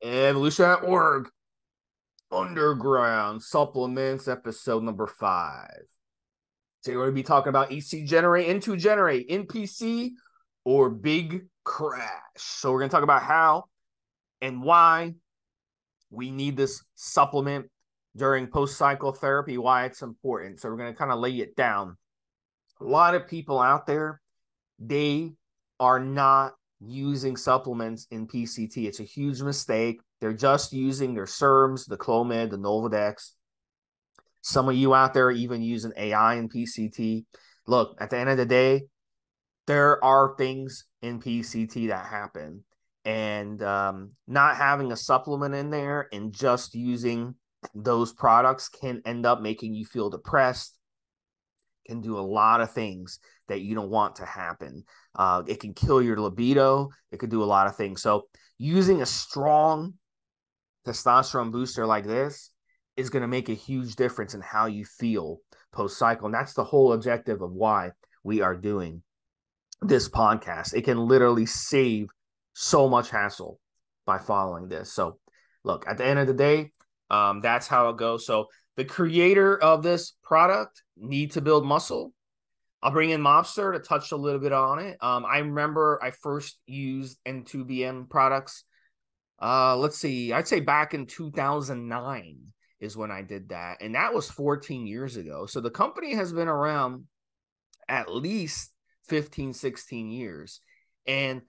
Evolutionary Underground Supplements, episode number 5. Today we're going to be talking about HCGenerate, N2Generate, NPC, or Big Crash. So we're going to talk about how and why we need this supplement during post-cycle therapy, why it's important. So we're going to kind of lay it down. A lot of people out there, they are not using supplements in PCT. It's a huge mistake. They're just using their SERMs, the Clomid, the Nolvadex. Some of you out there are even using AI in PCT. Look, at the end of the day, there are things in PCT that happen. And not having a supplement in there and just using those products can end up making you feel depressed, can do a lot of things that you don't want to happen. It can kill your libido. It could do a lot of things. So using a strong testosterone booster like this is going to make a huge difference in how you feel post-cycle. And that's the whole objective of why we are doing this podcast. It can literally save so much hassle by following this. So look, at the end of the day, that's how it goes. So the creator of this product, NeedToBuildMuscle, I'll bring in Mobster to touch a little bit on it. I remember I first used N2BM products. Let's see, I'd say back in 2009 is when I did that. And that was 14 years ago. So the company has been around at least 15, 16 years. And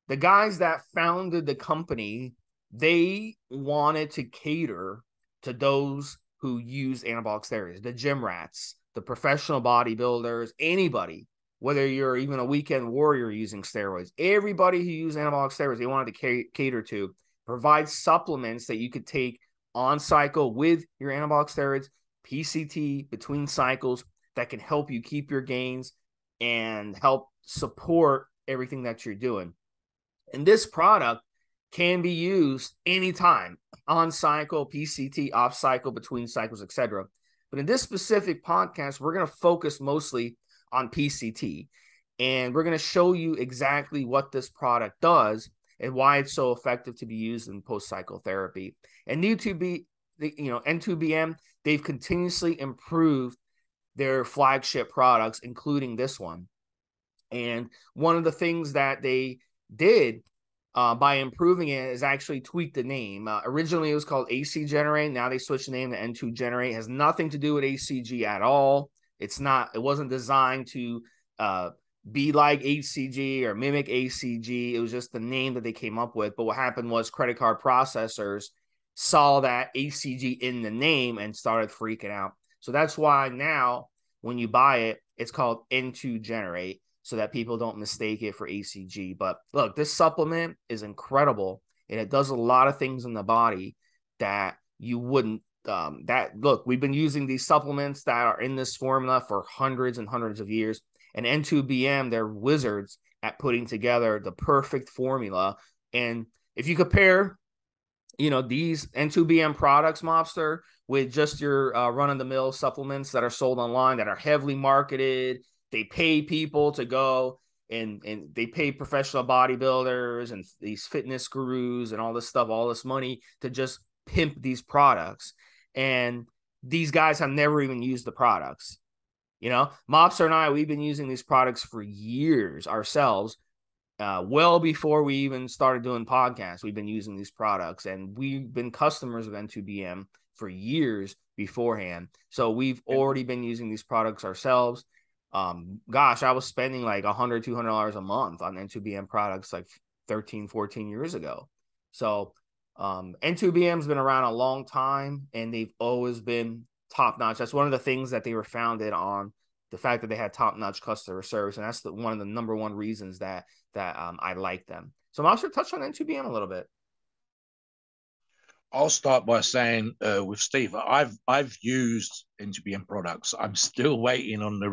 the guys that founded the company, they wanted to cater to those who use anabolic steroids, the gym rats, the professional bodybuilders, anybody, whether you're even a weekend warrior using steroids, everybody who uses anabolic steroids, they wanted to cater to, provide supplements that you could take on cycle with your anabolic steroids, PCT, between cycles, that can help you keep your gains and help support everything that you're doing. And this product can be used anytime, on cycle, PCT, off cycle, between cycles, etc. But in this specific podcast, we're going to focus mostly on PCT. And we're going to show you exactly what this product does and why it's so effective to be used in post-cycle therapy. And N2BM, they've continuously improved their flagship products, including this one. And one of the things that they did by improving it is actually tweak the name. Originally, it was called HCGenerate. Now they switched the name to N2Generate. It has nothing to do with HCG at all. It wasn't designed to be like HCG or mimic HCG. It was just the name that they came up with. But what happened was credit card processors saw that HCG in the name and started freaking out. So that's why now when you buy it, it's called N2Generate, so that people don't mistake it for HCG. But look, this supplement is incredible, and it does a lot of things in the body that you wouldn't. Look, we've been using these supplements that are in this formula for hundreds and hundreds of years, and N2BM, they're wizards at putting together the perfect formula. And if you compare, these N2BM products, Mobster, with just your run-of-the-mill supplements that are sold online that are heavily marketed, they pay people to go and they pay professional bodybuilders and these fitness gurus and all this stuff, all this money to just pimp these products. And these guys have never even used the products. Mobster and I, we've been using these products for years ourselves. Well before we even started doing podcasts, we've been using these products, and we've been customers of N2BM for years beforehand. So we've already been using these products ourselves. Gosh, I was spending like $100, $200 a month on N2BM products like 13, 14 years ago. So N2BM has been around a long time, and they've always been top notch. That's one of the things that they were founded on, the fact that they had top notch customer service. And that's one of the number one reasons that I like them. So I'm also touch on N2BM a little bit. I'll start by saying with Steve, I've used N2BM products. I'm still waiting on the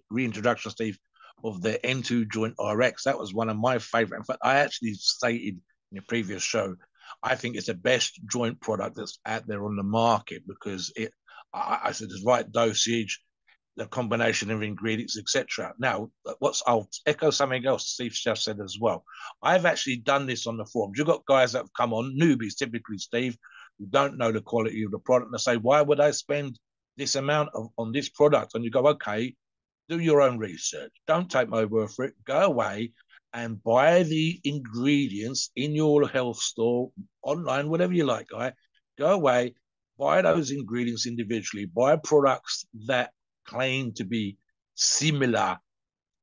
reintroduction, Steve, of the N2 Joint RX. That was one of my favorite. In fact, I actually stated in a previous show, I think it's the best joint product that's out there on the market because I said it's right dosage. the combination of ingredients, etc. Now, I'll echo something else Steve just said as well. I've actually done this on the forums. You've got guys that have come on, newbies typically, Steve, who don't know the quality of the product, and they say, why would I spend this amount on this product? And you go, okay, do your own research. Don't take my word for it. Go away and buy the ingredients in your health store, online, whatever you like, guy. Go away, buy those ingredients individually, buy products that claim to be similar,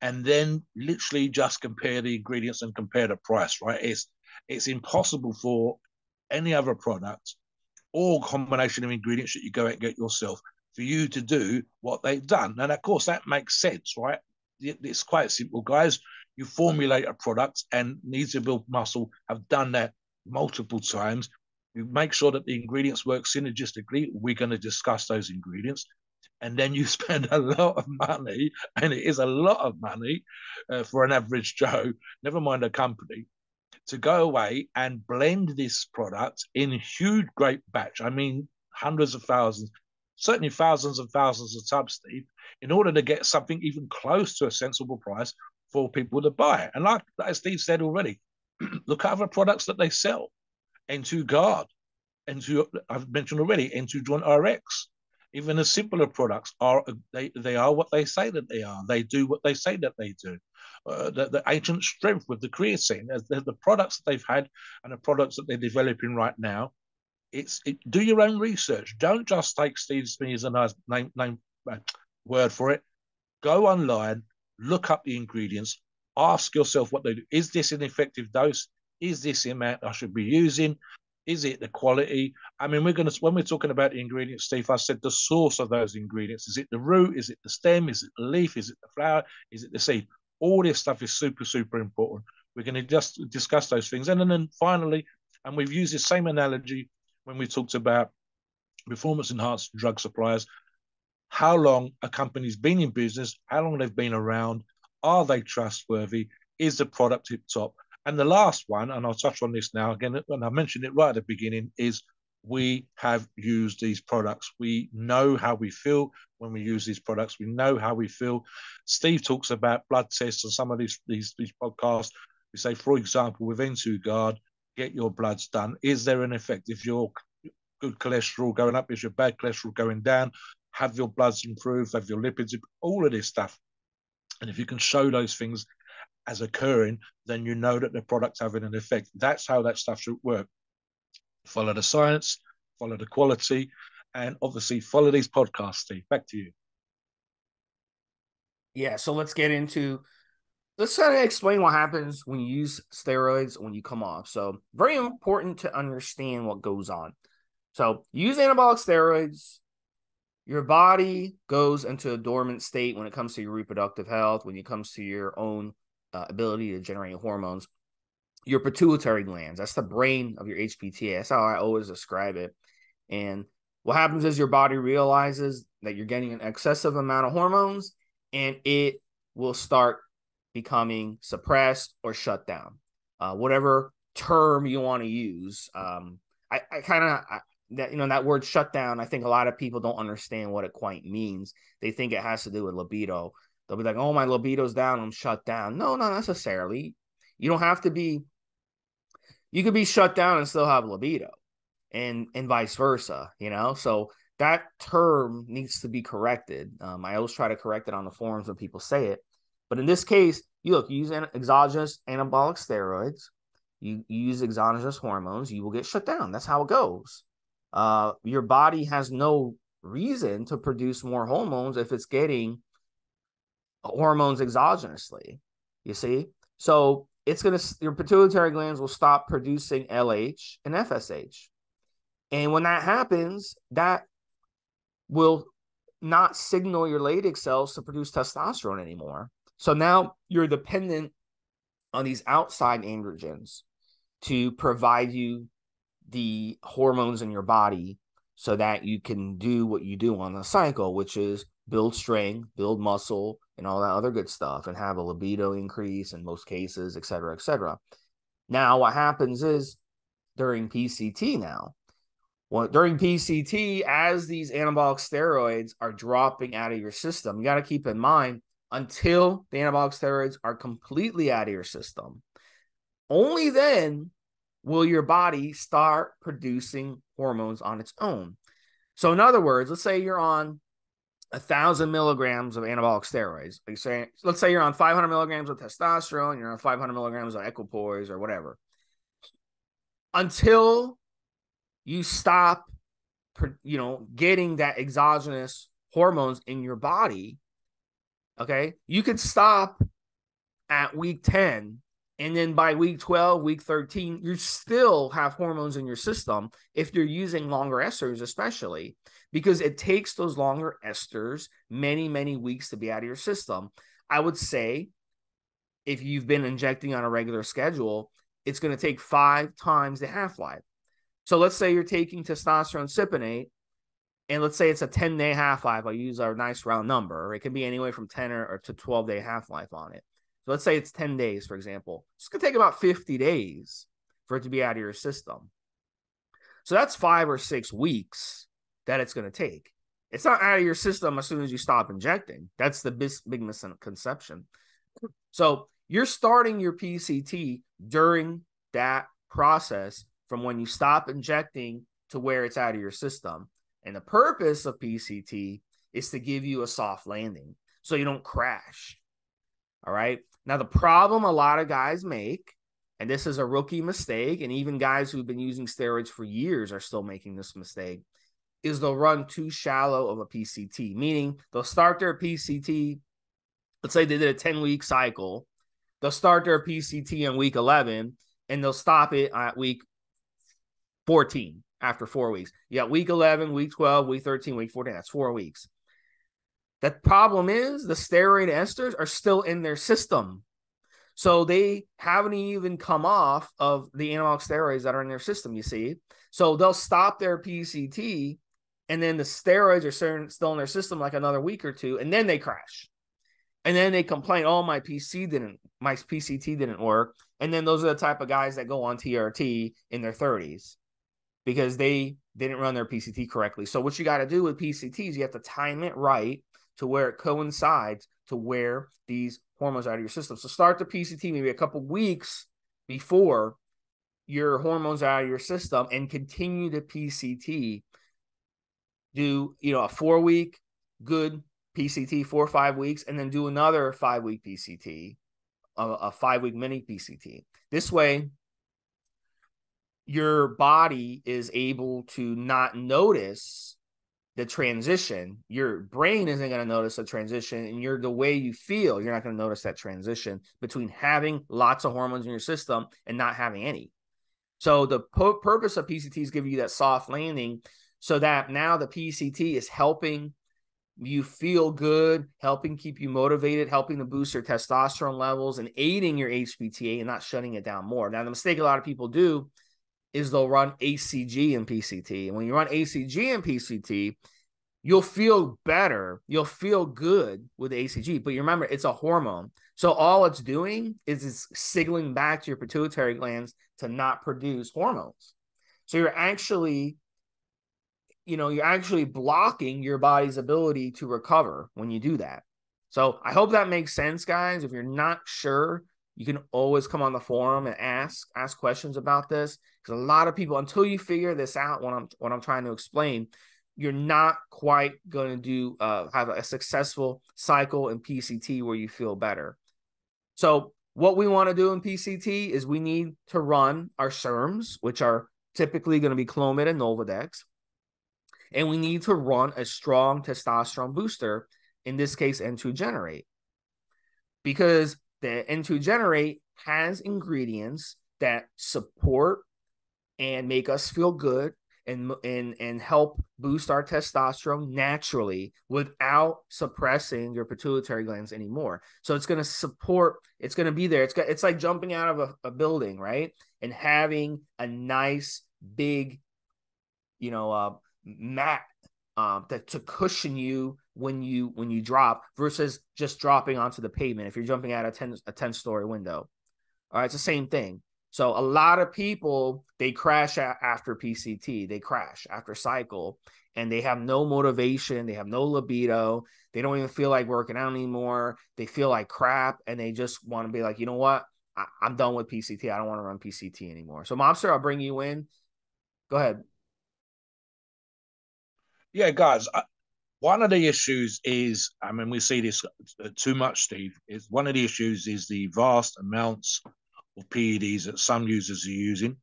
and then literally just compare the ingredients and compare the price, right? It's impossible for any other product or combination of ingredients that you go out and get yourself for you to do what they've done. And of course, that makes sense, right? It's quite simple, guys. You formulate a product, and NeedToBuildMuscle have done that multiple times. You make sure that the ingredients work synergistically. We're going to discuss those ingredients. And then you spend a lot of money, and it is a lot of money for an average Joe, never mind a company, to go away and blend this product in a huge, great batch. I mean, hundreds of thousands, certainly thousands and thousands of tubs, Steve, in order to get something even close to a sensible price for people to buy. And like Steve said already, look at other products that they sell. N2Guard, I've mentioned already, N2Generate. Even the simpler products they are what they say that they are. They do what they say that they do. The ancient strength with the creatine, the products that they've had and the products that they're developing right now. Do your own research. Don't just take Stevesmi as a nice name word for it. Go online, look up the ingredients, ask yourself what they do. Is this an effective dose? Is this the amount I should be using? Is it the quality? I mean, when we're talking about the ingredients, Steve, I said the source of those ingredients. Is it the root? Is it the stem? Is it the leaf? Is it the flower? Is it the seed? All this stuff is super, super important. We're going to just discuss those things. And then finally, and we've used the same analogy when we talked about performance enhanced drug suppliers, how long a company's been in business, how long they've been around, are they trustworthy, is the product tip top? And the last one, and I'll touch on this now again, and I mentioned it right at the beginning, is we have used these products. We know how we feel when we use these products. We know how we feel. Steve talks about blood tests on some of these podcasts. We say, for example, with N2Guard, get your bloods done. Is there an effect? If your good cholesterol going up, is your bad cholesterol going down? Have your bloods improved? Have your lipids? All of this stuff. And if you can show those things as occurring, then you know that the product's having an effect. That's how that stuff should work. Follow the science, follow the quality, and obviously follow these podcasts, Steve. Back to you. Yeah, so let's kind of explain what happens when you use steroids when you come off. So very important to understand what goes on. So you use anabolic steroids, your body goes into a dormant state when it comes to your reproductive health, when it comes to your own ability to generate hormones. Your pituitary glands, that's the brain of your HPTA. That's how I always describe it. And what happens is your body realizes that you're getting an excessive amount of hormones, and it will start becoming suppressed or shut down. Whatever term you want to use. That word shutdown, I think a lot of people don't understand what it quite means. They think it has to do with libido. They'll be like, oh, my libido's down, I'm shut down. No, not necessarily. You don't have to be. You could be shut down and still have libido, and vice versa, So that term needs to be corrected. I always try to correct it on the forums when people say it. But in this case, you use exogenous anabolic steroids, you use exogenous hormones, you will get shut down. That's how it goes. Your body has no reason to produce more hormones if it's getting hormones exogenously, you see? So your pituitary glands will stop producing LH and FSH. And when that happens, that will not signal your Leydig cells to produce testosterone anymore. So now you're dependent on these outside androgens to provide you the hormones in your body so that you can do what you do on the cycle, which is build strength, build muscle, and all that other good stuff, and have a libido increase in most cases, et cetera, et cetera. Now, what happens is during PCT now, Well, during PCT, as these anabolic steroids are dropping out of your system, you got to keep in mind, until the anabolic steroids are completely out of your system, only then will your body start producing hormones on its own. So in other words, let's say you're on 1,000 milligrams of anabolic steroids. Let's say you're on 500 milligrams of testosterone, you're on 500 milligrams of equipoise or whatever. Until you stop, getting that exogenous hormones in your body, okay, you could stop at week 10, and then by week 12, week 13, you still have hormones in your system if you're using longer esters, especially because it takes those longer esters many, many weeks to be out of your system. I would say if you've been injecting on a regular schedule, it's going to take 5 times the half-life. So let's say you're taking testosterone cypionate, and let's say it's a 10-day half-life. I'll use our nice round number. It can be anywhere from 10 or to 12-day half-life on it. So let's say it's 10 days, for example. It's going to take about 50 days for it to be out of your system. So that's 5 or 6 weeks that it's going to take. It's not out of your system as soon as you stop injecting. That's the big misconception. So you're starting your PCT during that process from when you stop injecting to where it's out of your system. And the purpose of PCT is to give you a soft landing so you don't crash. All right. Now, the problem a lot of guys make, and this is a rookie mistake, and even guys who've been using steroids for years are still making this mistake, is they'll run too shallow of a PCT, meaning they'll start their PCT. Let's say they did a 10-week cycle. They'll start their PCT in week 11, and they'll stop it at week 14 after 4 weeks. You got week 11, week 12, week 13, week 14. That's 4 weeks. The problem is the steroid esters are still in their system. So they haven't even come off of the anabolic steroids that are in their system, you see. So they'll stop their PCT, and then the steroids are still in their system like another week or two, and then they crash. And then they complain, oh, my PCT didn't work. And then those are the type of guys that go on TRT in their 30s because they didn't run their PCT correctly. So what you got to do with PCTs, you have to time it right to where it coincides to where these hormones are out of your system. So start the PCT maybe a couple weeks before your hormones are out of your system and continue the PCT. Do, a 4-week good PCT, 4 or 5 weeks, and then do another 5-week PCT, a 5-week mini PCT. This way, your body is able to not notice the transition. Your brain isn't going to notice the transition, and the way you feel, you're not going to notice that transition between having lots of hormones in your system and not having any. So the purpose of PCT is giving you that soft landing so that now the PCT is helping you feel good, helping keep you motivated, helping to boost your testosterone levels and aiding your HPTA and not shutting it down more. Now, the mistake a lot of people do is they'll run HCG and PCT. And when you run HCG and PCT, you'll feel better. You'll feel good with HCG. But you remember, it's a hormone. So all it's doing is it's signaling back to your pituitary glands to not produce hormones. So you're actually blocking your body's ability to recover when you do that. So I hope that makes sense, guys. If you're not sure, you can always come on the forum and ask questions about this, because a lot of people, until you figure this out, what I'm trying to explain, you're not quite going to have a successful cycle in PCT where you feel better. So what we want to do in PCT is we need to run our SERMs, which are typically going to be Clomid and Nolvadex. And we need to run a strong testosterone booster, in this case, N2Generate. Because the N2Generate has ingredients that support and make us feel good and help boost our testosterone naturally without suppressing your pituitary glands anymore. So it's going to support, it's going to be there. It's like jumping out of a building, right? And having a nice big, mat to cushion you when you drop versus just dropping onto the pavement if you're jumping out a 10-story window. All right, it's the same thing. So a lot of people, they crash after PCT, they crash after cycle, and they have no motivation, they have no libido, they don't even feel like working out anymore, they feel like crap, and they just want to be like, you know what, I'm done with PCT, I don't want to run PCT anymore. So Mobster, I'll bring you in. Go ahead. Yeah, guys, one of the issues is, I mean, we see this too much, Steve, is one of the issues is the vast amounts of PEDs that some users are using.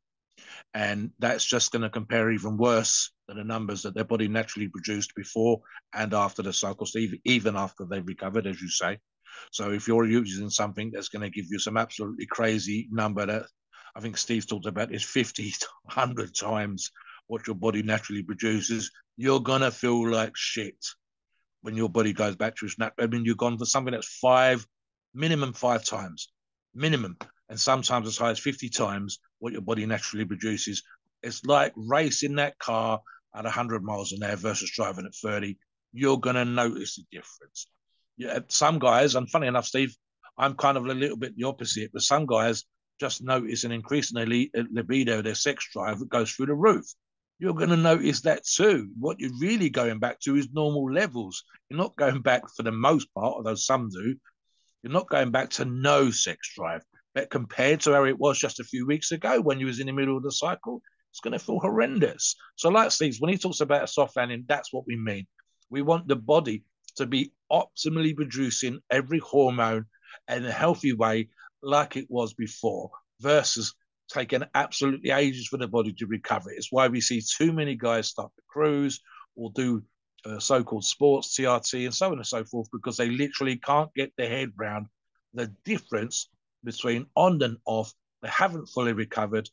And that's just going to compare even worse than the numbers that their body naturally produced before and after the cycle, Steve, even after they've recovered, as you say. So if you're using something that's going to give you some absolutely crazy number that I think Steve talked about is 50 to 100 times what your body naturally produces, you're going to feel like shit when your body goes back to its natural. I mean, you've gone for something that's minimum 5 times, minimum, and sometimes as high as 50 times what your body naturally produces. It's like racing that car at 100 miles an hour versus driving at 30. You're going to notice the difference. Yeah, some guys, and funny enough, Steve, I'm kind of a little bit the opposite, but some guys just notice an increase in their libido, their sex drive that goes through the roof. You're going to notice that too. What you're really going back to is normal levels. You're not going back for the most part, although some do. You're not going back to no sex drive. But compared to how it was just a few weeks ago when you was in the middle of the cycle, it's going to feel horrendous. So like Steve, when he talks about a soft landing, that's what we mean. We want the body to be optimally producing every hormone in a healthy way like it was before versus taking absolutely ages for the body to recover. It's why we see too many guys start to cruise or do so-called sports, TRT, and so on and so forth, because they literally can't get their head around the difference between on and off. They haven't fully recovered.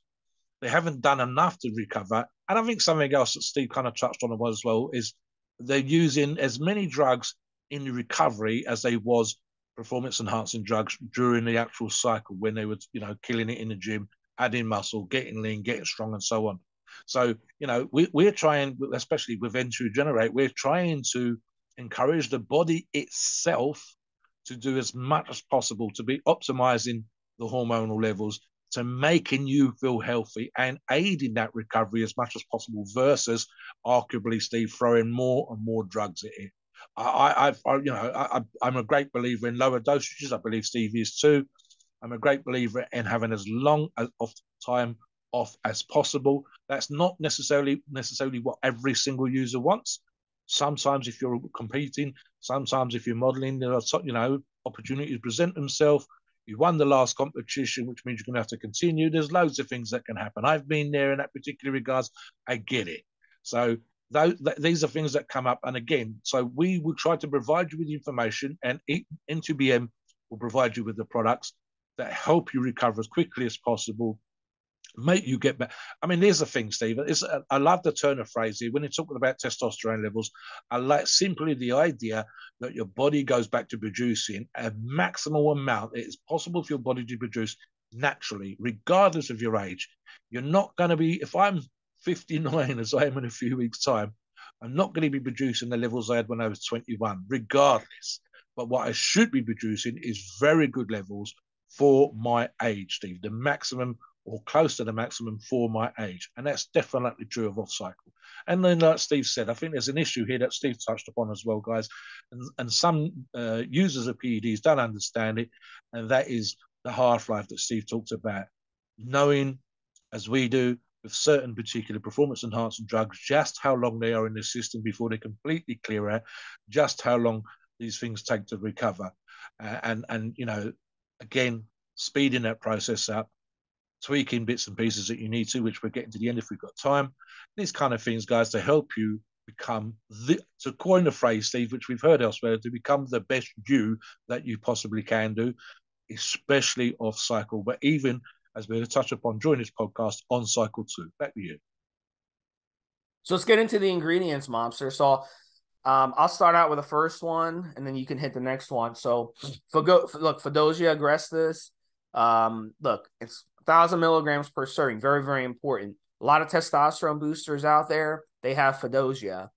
They haven't done enough to recover. And I think something else that Steve kind of touched on as well is they're using as many drugs in the recovery as they was performance enhancing drugs during the actual cycle when they were, killing it in the gym, adding muscle, getting lean, getting strong, and so on. So, we're trying, especially with N2Generate, we're trying to encourage the body itself to do as much as possible to be optimizing the hormonal levels, to making you feel healthy and aiding that recovery as much as possible versus arguably, Steve, throwing more and more drugs at it. I'm a great believer in lower dosages. I believe Steve is too. I'm a great believer in having as long as of time off as possible. That's not necessarily what every single user wants. Sometimes if you're competing, sometimes if you're modeling, there are, opportunities present themselves. You won the last competition, which means you're going to have to continue. There's loads of things that can happen. I've been there in that particular regards. I get it. So these are things that come up. And again, so we will try to provide you with information, and N2BM will provide you with the products that help you recover as quickly as possible, make you get back. I mean, here's the thing, Steve. I love the turn of phrase here. When you're talking about testosterone levels, I like simply the idea that your body goes back to producing a maximal amount it is possible for your body to produce naturally, regardless of your age. You're not going to be, if I'm 59, as I am in a few weeks' time, I'm not going to be producing the levels I had when I was 21, regardless. But what I should be producing is very good levels for my age, Steve, the maximum or close to the maximum for my age. And that's definitely true of off cycle. And then, like Steve said, I think there's an issue here that Steve touched upon as well, guys. And some users of PEDs don't understand it. And that is the half-life that Steve talked about. Knowing, as we do, with certain particular performance enhancing drugs, just how long they are in the system before they completely clear out, just how long these things take to recover. And again, speeding that process up, tweaking bits and pieces that you need to, which we're getting to the end if we've got time. These kind of things, guys, to help you become, to coin the phrase, Steve, which we've heard elsewhere, to become the best you that you possibly can do, especially off cycle, but even, as we're going to touch upon during this podcast, on cycle too. Back to you. So let's get into the ingredients, Mobster. So I'll start out with the first one, and then you can hit the next one. So Fadosia agrestis. Look, it's 1,000 milligrams per serving. Very, very important. A lot of testosterone boosters out there, they have Fadosia,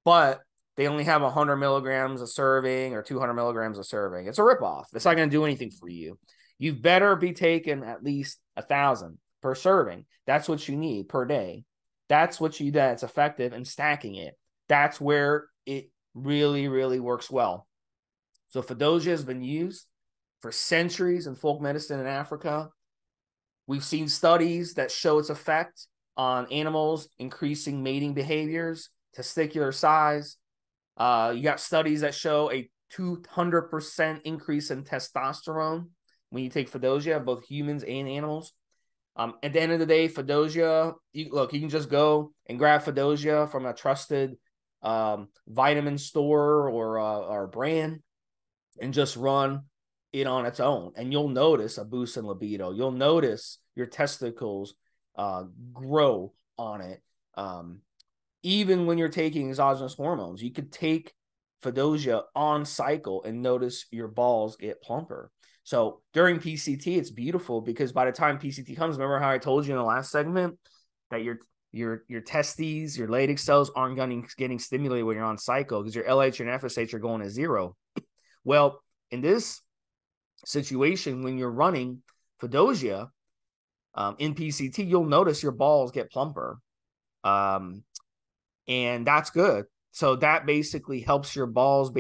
but they only have 100 milligrams a serving or 200 milligrams a serving. It's a ripoff. It's not going to do anything for you. You better be taking at least 1,000. per serving. That's what you need per day. That's that's effective, and stacking it. That's where it really, really works well. So Fedosia has been used for centuries in folk medicine in Africa. We've seen studies that show its effect on animals, increasing mating behaviors, testicular size. You got studies that show a 200% increase in testosterone when you take Fedosia, both humans and animals. At the end of the day, Fedosia, you can just go and grab Fedosia from a trusted vitamin store or brand and just run it on its own. And you'll notice a boost in libido. You'll notice your testicles grow on it. Even when you're taking exogenous hormones, you could take Fedosia on cycle and notice your balls get plumper. So during PCT, it's beautiful because by the time PCT comes, remember how I told you in the last segment that your testes, your Leydig cells aren't getting stimulated when you're on cycle because your LH and FSH are going to 0. Well, in this situation, when you're running Fedosia in PCT, you'll notice your balls get plumper. And that's good. So that basically helps your balls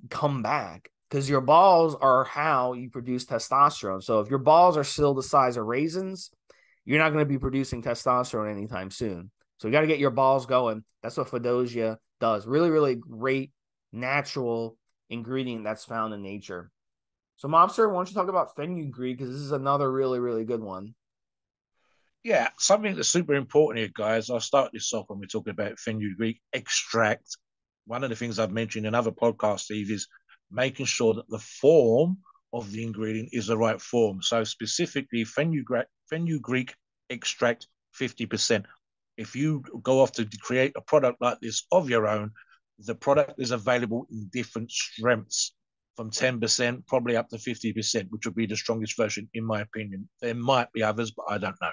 come back, because your balls are how you produce testosterone. So if your balls are still the size of raisins, you're not going to be producing testosterone anytime soon. So you got to get your balls going. That's what Fedosia does. Really, really great natural ingredient that's found in nature. So Mobster, why don't you talk about Fenugreek, because this is another really, really good one. Yeah, something that's super important here, guys. I'll start this off when we're talking about Fenugreek extract. One of the things I've mentioned in other podcasts, Steve, is making sure that the form of the ingredient is the right form. So specifically, Fenugreek extract 50%. If you go off to create a product like this of your own, the product is available in different strengths, from 10% probably up to 50%, which would be the strongest version, in my opinion. There might be others, but I don't know.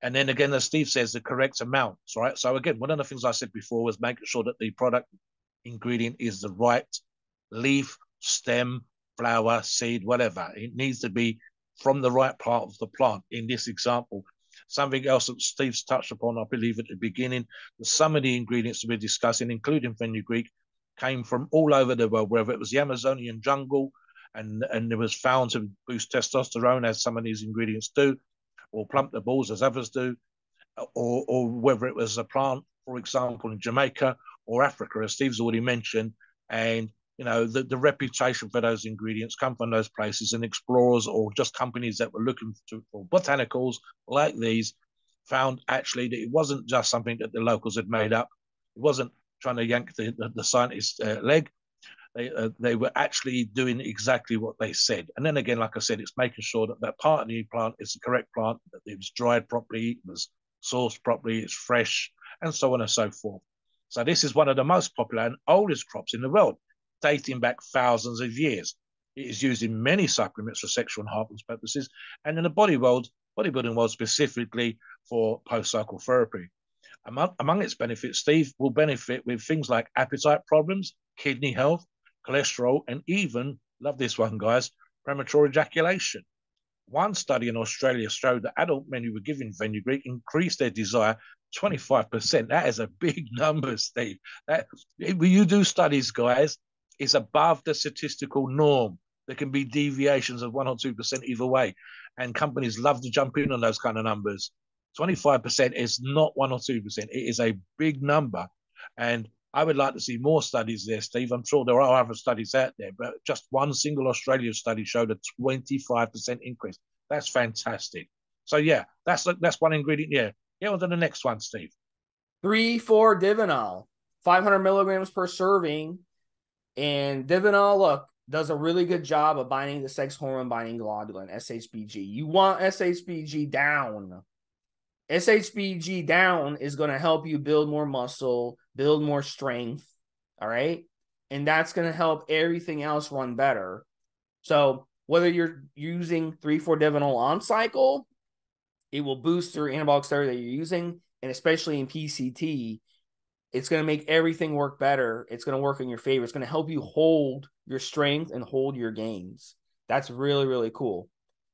And then again, as Steve says, the correct amounts, right? So again, one of the things I said before was making sure that the product ingredient is the right leaf, stem, flower, seed, whatever. It needs to be from the right part of the plant. In this example, something else that Steve's touched upon, I believe, at the beginning, that some of the ingredients we're discussing, including Fenugreek, came from all over the world, whether it was the Amazonian jungle and it was found to boost testosterone, as some of these ingredients do, or plump the balls as others do, or whether it was a plant, for example, in Jamaica or Africa, as Steve's already mentioned. And, the reputation for those ingredients come from those places, and explorers or just companies that were looking for botanicals like these found actually that it wasn't just something that the locals had made up. It wasn't trying to yank the scientist's leg. They were actually doing exactly what they said. And then again, like I said, it's making sure that that part of the plant is the correct plant, that it was dried properly, it was sourced properly, it's fresh, and so on and so forth. So this is one of the most popular and oldest crops in the world, dating back thousands of years. It is used in many supplements for sexual enhancement purposes, and in the bodybuilding world specifically for post-cycle therapy. Among its benefits, Steve will benefit with things like appetite problems, kidney health, cholesterol, and even, love this one, guys, premature ejaculation. One study in Australia showed that adult men who were given Fenugreek increased their desire 25%. That is a big number, Steve. When you do studies, guys, it's above the statistical norm. There can be deviations of 1 or 2% either way. And companies love to jump in on those kind of numbers. 25% is not 1 or 2%. It is a big number. And I would like to see more studies there, Steve. I'm sure there are other studies out there, but just one single Australian study showed a 25% increase. That's fantastic. So yeah, that's one ingredient. Yeah. Get on to the next one, Steve. 3,4-Divinol, 500 milligrams per serving. And Divinol, look, does a really good job of binding the sex hormone binding globulin, SHBG. You want SHBG down. SHBG down is going to help you build more muscle, build more strength, all right? And that's going to help everything else run better. So whether you're using 3,4-Divinol on cycle, it will boost your anabolic steroid that you're using, and especially in PCT, it's going to make everything work better. It's going to work in your favor. It's going to help you hold your strength and hold your gains. That's really, really cool.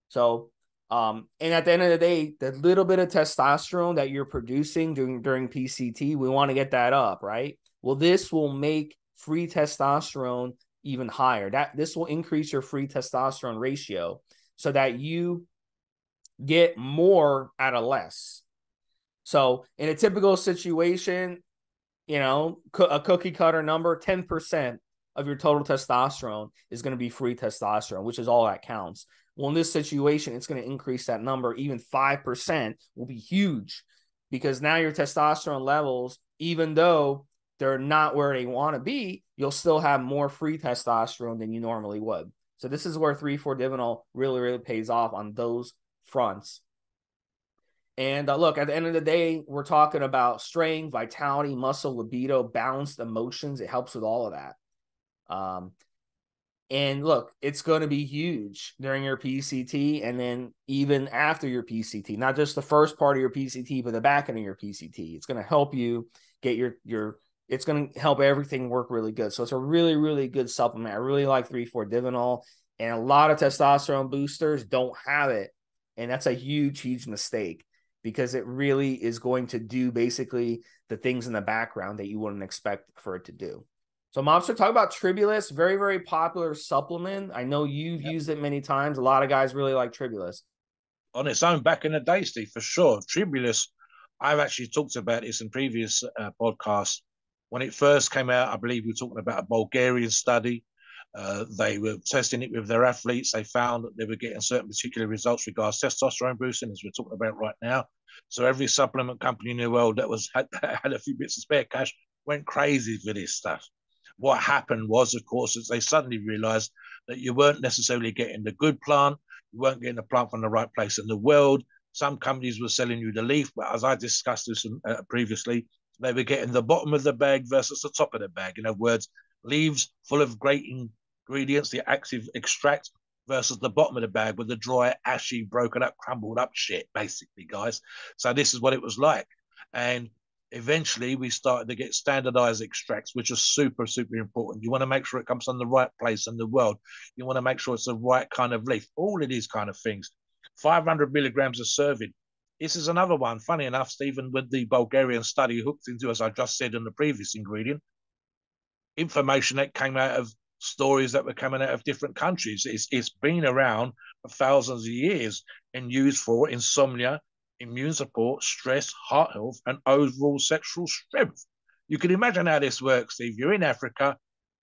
So And at the end of the day, the little bit of testosterone that you're producing during PCT, we want to get that up, right? Well, this will make free testosterone even higher. This will increase your free testosterone ratio so that you get more out of less. So in a typical situation, a cookie cutter number, 10% of your total testosterone is going to be free testosterone, which is all that counts. Well, in this situation, it's going to increase that number. Even 5% will be huge because now your testosterone levels, even though they're not where they want to be, you'll still have more free testosterone than you normally would. So this is where 3,4-Divinol really, really pays off on those fronts. And look, at the end of the day, we're talking about strength, vitality, muscle, libido, balanced emotions. It helps with all of that. And look, it's going to be huge during your PCT and then even after your PCT, not just the first part of your PCT, but the back end of your PCT. It's going to help you get it's going to help everything work really good. So it's a really, really good supplement. I really like 3,4-Divinol, and a lot of testosterone boosters don't have it. And that's a huge, huge mistake because it really is going to do basically the things in the background that you wouldn't expect for it to do. So, Mobster, talk about Tribulus, very, very popular supplement. I know you've used it many times. A lot of guys really like Tribulus. On its own back in the day, Steve, for sure. Tribulus, I've actually talked about this in previous podcasts. When it first came out, I believe we were talking about a Bulgarian study. They were testing it with their athletes. They found that they were getting certain particular results regards testosterone boosting, as we're talking about right now. So every supplement company in the world that had a few bits of spare cash went crazy for this stuff. What happened was, of course, is they suddenly realized that you weren't necessarily getting the good plant. You weren't getting the plant from the right place in the world. Some companies were selling you the leaf, but as I discussed this previously, they were getting the bottom of the bag versus the top of the bag. In other words, leaves full of great ingredients, the active extract, versus the bottom of the bag with the dry, ashy, broken up, crumbled up shit, basically, guys. So this is what it was like. And eventually we started to get standardized extracts, which are super, super important. You want to make sure it comes from the right place in the world. You want to make sure it's the right kind of leaf, all of these kind of things. 500 milligrams a serving. This is another one. Funny enough, Stephen, with the Bulgarian study hooked into, as I just said in the previous ingredient, information that came out of stories that were coming out of different countries. It's been around for thousands of years and used for insomnia, immune support, stress, heart health, and overall sexual strength. You can imagine how this works, Steve. You're in Africa,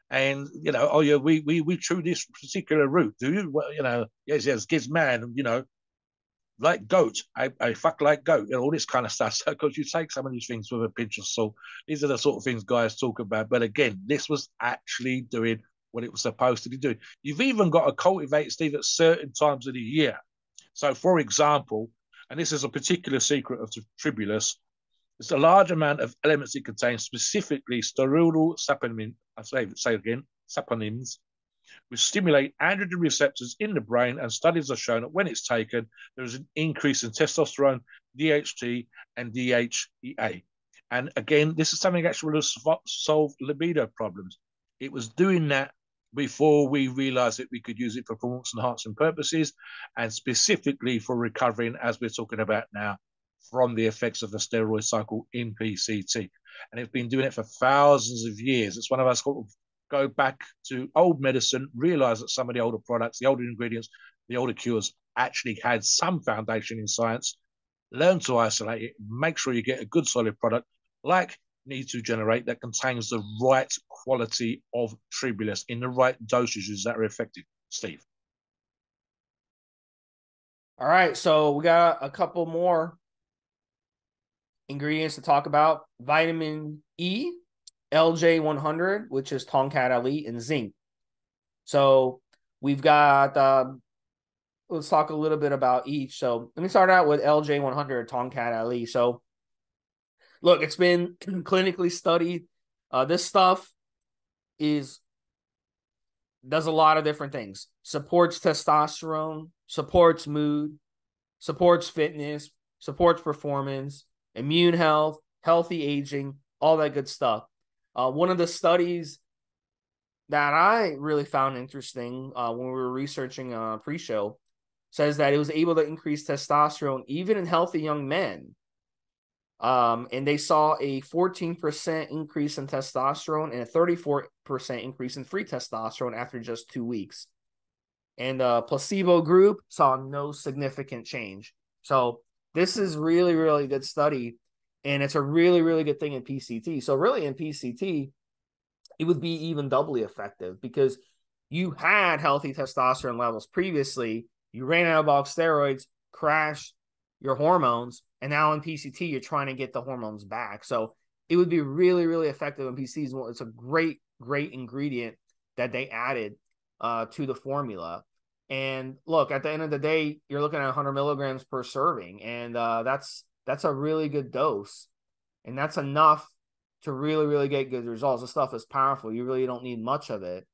and oh yeah, we chew this particular root. Do you? Well, yes, gives man, like goat. I fuck like goat, all this kind of stuff. So, because you take some of these things with a pinch of salt, these are the sort of things guys talk about. But again, this was actually doing what it was supposed to be doing. You've even got to cultivate, Steve, at certain times of the year. So, for example, and this is a particular secret of the Tribulus, it's a large amount of elements it contains, specifically steroidal saponins, saponins, which stimulate androgen receptors in the brain, and studies have shown that when it's taken, there is an increase in testosterone, DHT, and DHEA. And again, this is something actually will solve libido problems. It was doing that before we realized that we could use it for performance enhancing purposes and specifically for recovering, as we're talking about now, from the effects of the steroid cycle in PCT. And it's been doing it for thousands of years. It's one of us go back to old medicine, realize that some of the older products, the older ingredients, the older cures actually had some foundation in science, learn to isolate it, make sure you get a good solid product like N2Generate that contains the right quality of Tribulus in the right dosages that are effective. Steve. All right, so we got a couple more ingredients to talk about. Vitamin E, LJ100, which is Tongkat Ali, and zinc. So we've got, let's talk a little bit about each. So let me start out with LJ100, Tongkat Ali. So look, it's been clinically studied. This stuff does a lot of different things. Supports testosterone, supports mood, supports fitness, supports performance, immune health, healthy aging, all that good stuff. One of the studies that I really found interesting when we were researching pre-show says that it was able to increase testosterone even in healthy young men. And they saw a 14% increase in testosterone and a 34% increase in free testosterone after just 2 weeks. And the placebo group saw no significant change. So this is really, really good study. And it's a really, really good thing in PCT. So really in PCT, it would be even doubly effective because you had healthy testosterone levels previously. You ran anabolic steroids, crashed your hormones, and now in PCT, you're trying to get the hormones back. So it would be really, really effective in PCTs. Well, it's a great, great ingredient that they added to the formula. And look, at the end of the day, you're looking at 100 milligrams per serving, and that's a really good dose, and that's enough to really, really get good results. This stuff is powerful. You really don't need much of it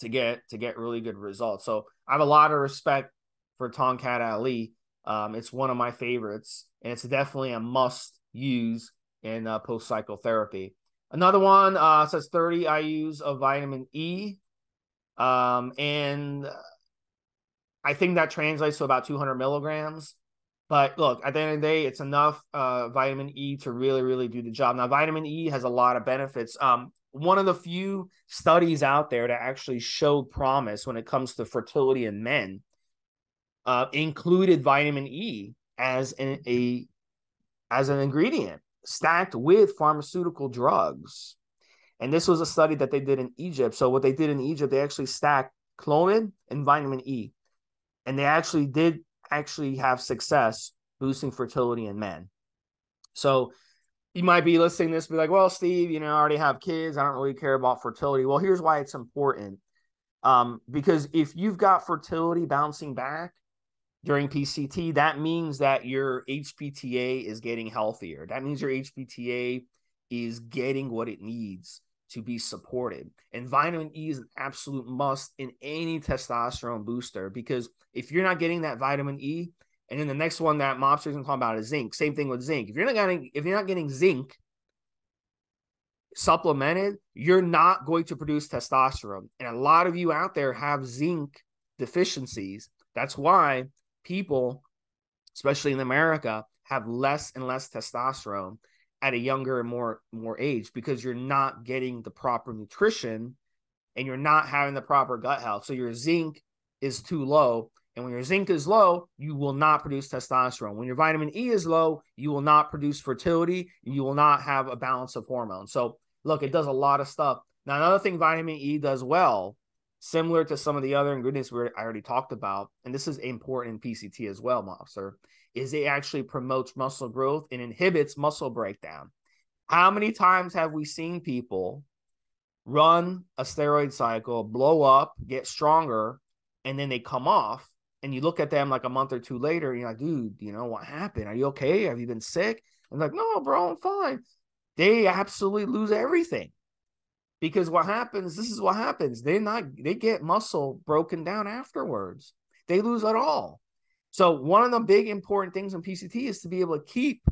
to get really good results. So I have a lot of respect for Tonkat Ali. It's one of my favorites, and it's definitely a must use in post-cycle therapy. Another one says 30 IUs of vitamin E, and I think that translates to about 200 milligrams. But look, at the end of the day, it's enough vitamin E to really, really do the job. Now, vitamin E has a lot of benefits. One of the few studies out there that actually showed promise when it comes to fertility in men included vitamin E as an ingredient stacked with pharmaceutical drugs. And this was a study that they did in Egypt. So what they did in Egypt, they actually stacked clomid and vitamin E. And they actually did have success boosting fertility in men. So you might be listening to this, be like, well, Steve, I already have kids. I don't really care about fertility. Well, here's why it's important. Because if you've got fertility bouncing back during PCT, that means that your HPTA is getting healthier. That means your HPTA is getting what it needs to be supported. And vitamin E is an absolute must in any testosterone booster, because if you're not getting that vitamin E, and then the next one that Mobster is going to talk about is zinc. Same thing with zinc. If you're not getting zinc supplemented, you're not going to produce testosterone. And a lot of you out there have zinc deficiencies. That's why people, especially in America, have less and less testosterone at a younger and more age, because you're not getting the proper nutrition and you're not having the proper gut health. So your zinc is too low. And when your zinc is low, you will not produce testosterone. When your vitamin E is low, you will not produce fertility, and you will not have a balance of hormones. So look, it does a lot of stuff. Now, another thing vitamin E does well, similar to some of the other ingredients I already talked about, and this is important in PCT as well, Mobster, is it actually promotes muscle growth and inhibits muscle breakdown. How many times have we seen people run a steroid cycle, blow up, get stronger, and then they come off, and you look at them like a month or two later, and you're like, dude, what happened? Are you okay? Have you been sick? And like, no, bro, I'm fine. They absolutely lose everything. Because this is what happens. They get muscle broken down afterwards. They lose it all. So one of the big important things in PCT is to be able to keep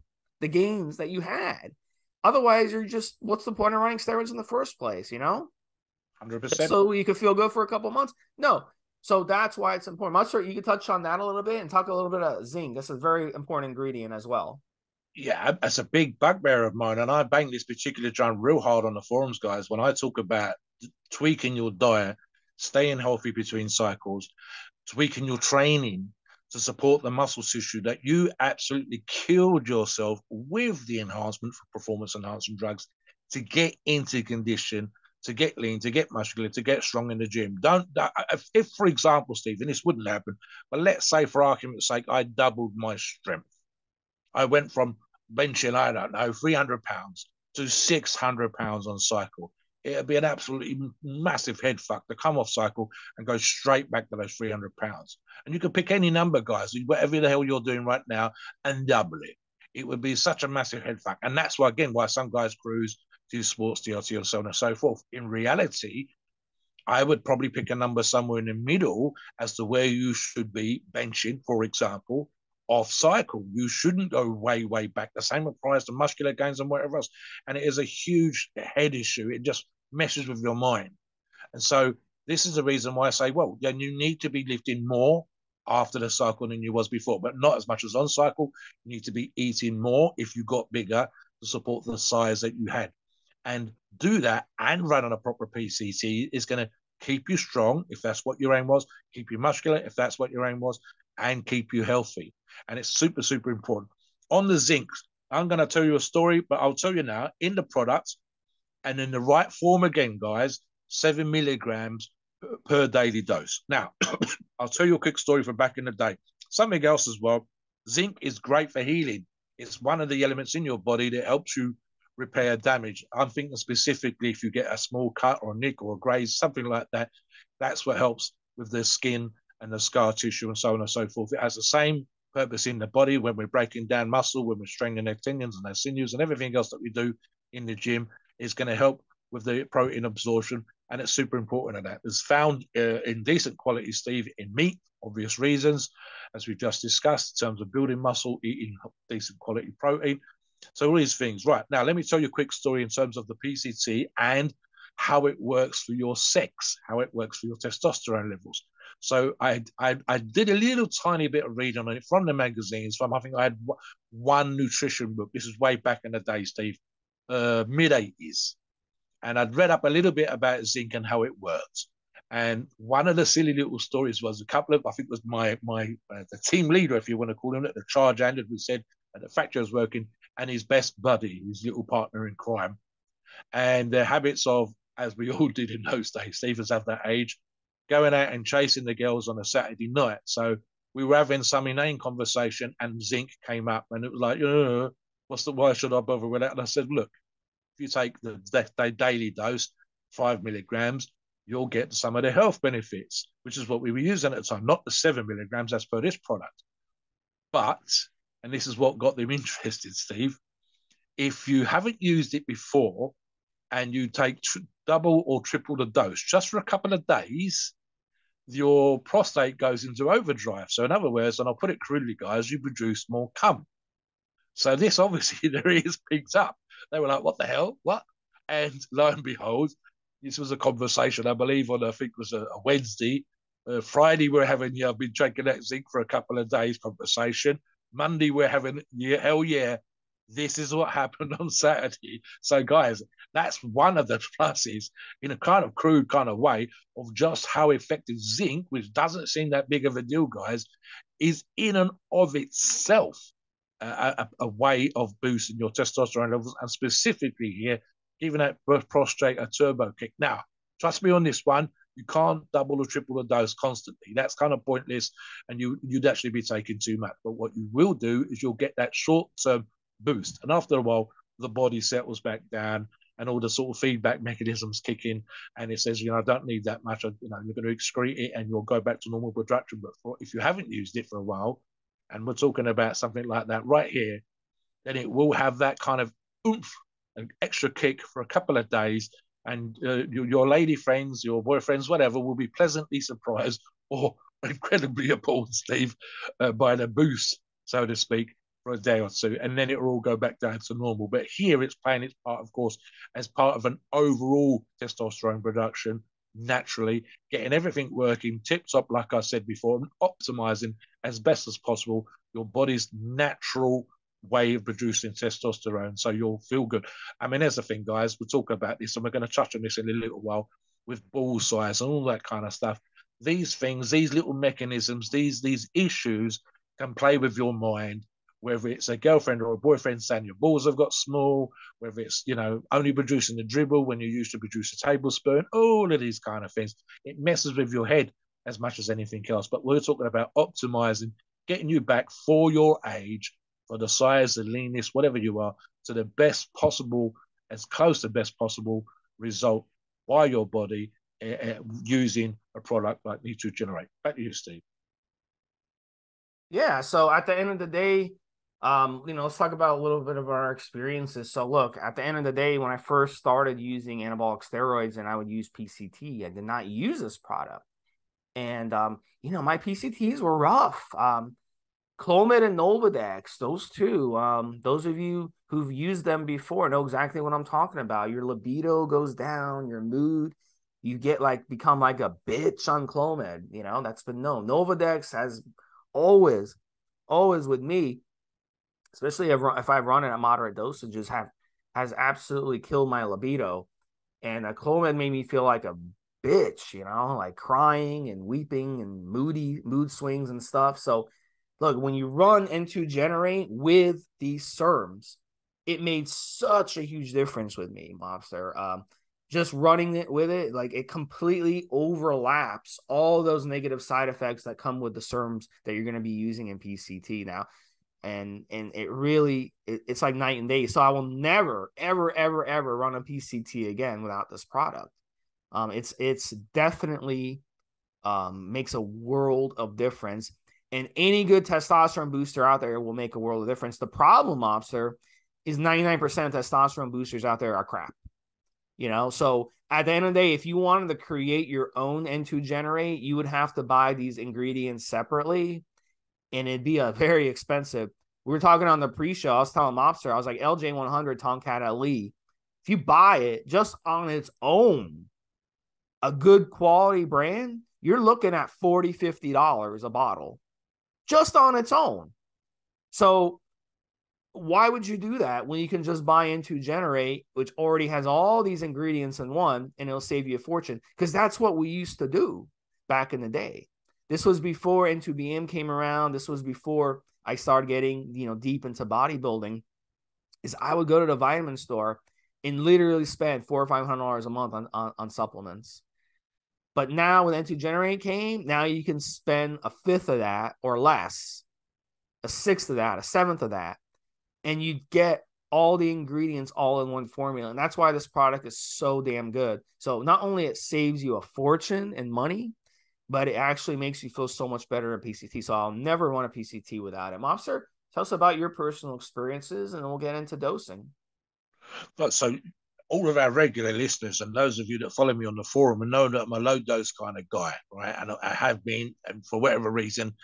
the gains that you had. Otherwise, what's the point of running steroids in the first place, 100%. So you could feel good for a couple of months? No. So that's why it's important. I'm sure you could touch on that a little bit and talk a little bit about zinc. That's a very important ingredient as well. Yeah, that's a big bugbear of mine. And I bang this particular drum real hard on the forums, guys, when I talk about tweaking your diet, staying healthy between cycles, tweaking your training to support the muscle tissue, that you absolutely killed yourself with the enhancement for performance enhancing drugs to get into condition, to get lean, to get muscular, to get strong in the gym. If, for example, Stephen, this wouldn't happen, but let's say for argument's sake, I doubled my strength. I went from benching, I don't know, 300 pounds to 600 pounds on cycle. It'd be an absolutely massive head fuck to come off cycle and go straight back to those 300 pounds. And you can pick any number, guys, whatever the hell you're doing right now, and double it. It would be such a massive head fuck. And that's why, again, why some guys cruise, do sports DRT, and so on and so forth. In reality, I would probably pick a number somewhere in the middle as to where you should be benching, for example, off cycle. You shouldn't go way, way back. The same applies to muscular gains and whatever else. And it is a huge head issue. It just messes with your mind. And so this is the reason why I say, well, then you need to be lifting more after the cycle than you was before, but not as much as on cycle. You need to be eating more if you got bigger to support the size that you had. And do that and run on a proper PCT is going to keep you strong if that's what your aim was, keep you muscular if that's what your aim was, and keep you healthy. And it's super, super important. On the zinc, I'm going to tell you a story, but I'll tell you now, in the product and in the right form again, guys, 7 milligrams per daily dose. Now, I'll tell you a quick story from back in the day. Something else as well. Zinc is great for healing. It's one of the elements in your body that helps you repair damage. I'm thinking specifically if you get a small cut or a nick or a graze, something like that, that's what helps with the skin and the scar tissue and so on and so forth. It has the same purpose in the body when we're breaking down muscle, when we're strengthening our tendons and our sinews and everything else that we do in the gym is going to help with the protein absorption. And it's super important at that. It's found in decent quality, Steve, in meat, obvious reasons, as we've just discussed, in terms of building muscle, eating decent quality protein. So all these things. Right, now let me tell you a quick story in terms of the PCT and how it works for your sex, how it works for your testosterone levels. So I did a little tiny bit of reading on it from the magazines. I think I had one nutrition book. This is way back in the day, Steve, mid-80s. And I'd read up a little bit about zinc and how it works. And one of the silly little stories was a couple of, I think it was the team leader, if you want to call him it, the charge handed, who said that the factory was working, and his best buddy, his little partner in crime. And their habits of, as we all did in those days, Steve was at that age, going out and chasing the girls on a Saturday night. So we were having some inane conversation and zinc came up and it was like, why should I bother with that? And I said, look, if you take the daily dose, 5 milligrams, you'll get some of the health benefits, which is what we were using at the time, not the 7 milligrams as per this product. But, and this is what got them interested, Steve, if you haven't used it before and you take double or triple the dose just for a couple of days, your prostate goes into overdrive. So in other words, and I'll put it crudely, guys, you produce more cum. So this obviously their ears picked up. They were like, what the hell? What? And lo and behold, this was a conversation, I believe, on, I think it was a Wednesday. Friday, we're having, I've been drinking that zinc for a couple of days conversation. Monday, we're having, hell yeah, this is what happened on Saturday. So, guys, that's one of the pluses in a kind of crude kind of way of just how effective zinc, which doesn't seem that big of a deal, guys, is in and of itself a way of boosting your testosterone levels, and specifically here, giving that prostate a turbo kick. Now, trust me on this one, you can't double or triple the dose constantly. That's kind of pointless, and you'd actually be taking too much. But what you will do is you'll get that short-term boost, and after a while, the body settles back down, and all the sort of feedback mechanisms kick in, and it says, I don't need that much. You're going to excrete it, and you'll go back to normal production. But if you haven't used it for a while, and we're talking about something like that right here, then it will have that kind of oomph, an extra kick for a couple of days, and your lady friends, your boyfriends, whatever, will be pleasantly surprised or incredibly appalled, Steve, by the boost, so to speak, for a day or two, and then it will all go back down to normal. But here it's playing its part, of course, as part of an overall testosterone production, naturally, getting everything working tip-top, like I said before, and optimizing as best as possible your body's natural way of producing testosterone, so you'll feel good. I mean, there's the thing, guys, we'll talk about this, and we're going to touch on this in a little while, with ball size and all that kind of stuff. These things, these little mechanisms, these issues can play with your mind, whether it's a girlfriend or a boyfriend saying your balls have got small, whether it's, only producing a dribble when you used to produce a tablespoon, all of these kind of things. It messes with your head as much as anything else. But we're talking about optimizing, getting you back for your age, for the size, the leanness, whatever you are, to the best possible, as close to best possible result by your body using a product like N2Generate. Back to you, Steve. Yeah, so at the end of the day, let's talk about a little bit of our experiences. So look, at the end of the day, when I first started using anabolic steroids and I would use PCT, I did not use this product. And, my PCTs were rough. Clomid and Nolvadex, those two, those of you who've used them before know exactly what I'm talking about. Your libido goes down, your mood, you get like become like a bitch on Clomid. You know, that's been known. Novadex has always with me, especially if I run it at moderate dosages, has absolutely killed my libido. And Clomid made me feel like a bitch, you know, like crying and weeping and mood swings and stuff. So look, when you run N2Generate with these SERMs, it made such a huge difference with me, Mobster. Just running it with it, like it completely overlaps all those negative side effects that come with the SERMs that you're going to be using in PCT now. And it really, it's like night and day. So I will never, ever run a PCT again without this product. It's definitely makes a world of difference. And any good testosterone booster out there will make a world of difference. The problem, Mobster, is 99% of testosterone boosters out there are crap. You know, so at the end of the day, if you wanted to create your own N2Generate, you would have to buy these ingredients separately, and it'd be a very expensive. We were talking on the pre-show. I was telling Mobster, I was like, LJ100 Tomcat LE. If you buy it just on its own, a good quality brand, you're looking at $40, $50 a bottle just on its own. So why would you do that when you can just buy N2Generate, which already has all these ingredients in one, and it'll save you a fortune? Because that's what we used to do back in the day. This was before N2BM came around. This was before I started getting, you know, deep into bodybuilding. Is I would go to the vitamin store and literally spend $400 or $500 a month on supplements. But now when N2Generate came, now you can spend a fifth of that or less, a sixth of that, a seventh of that, and you get all the ingredients all in one formula. And that's why this product is so damn good. So not only it saves you a fortune and money, but it actually makes you feel so much better in PCT. So I'll never run a PCT without it. Mobster, tell us about your personal experiences, and then we'll get into dosing. So all of our regular listeners and those of you that follow me on the forum and know that I'm a low dose kind of guy, right? And I have been, and for whatever reason,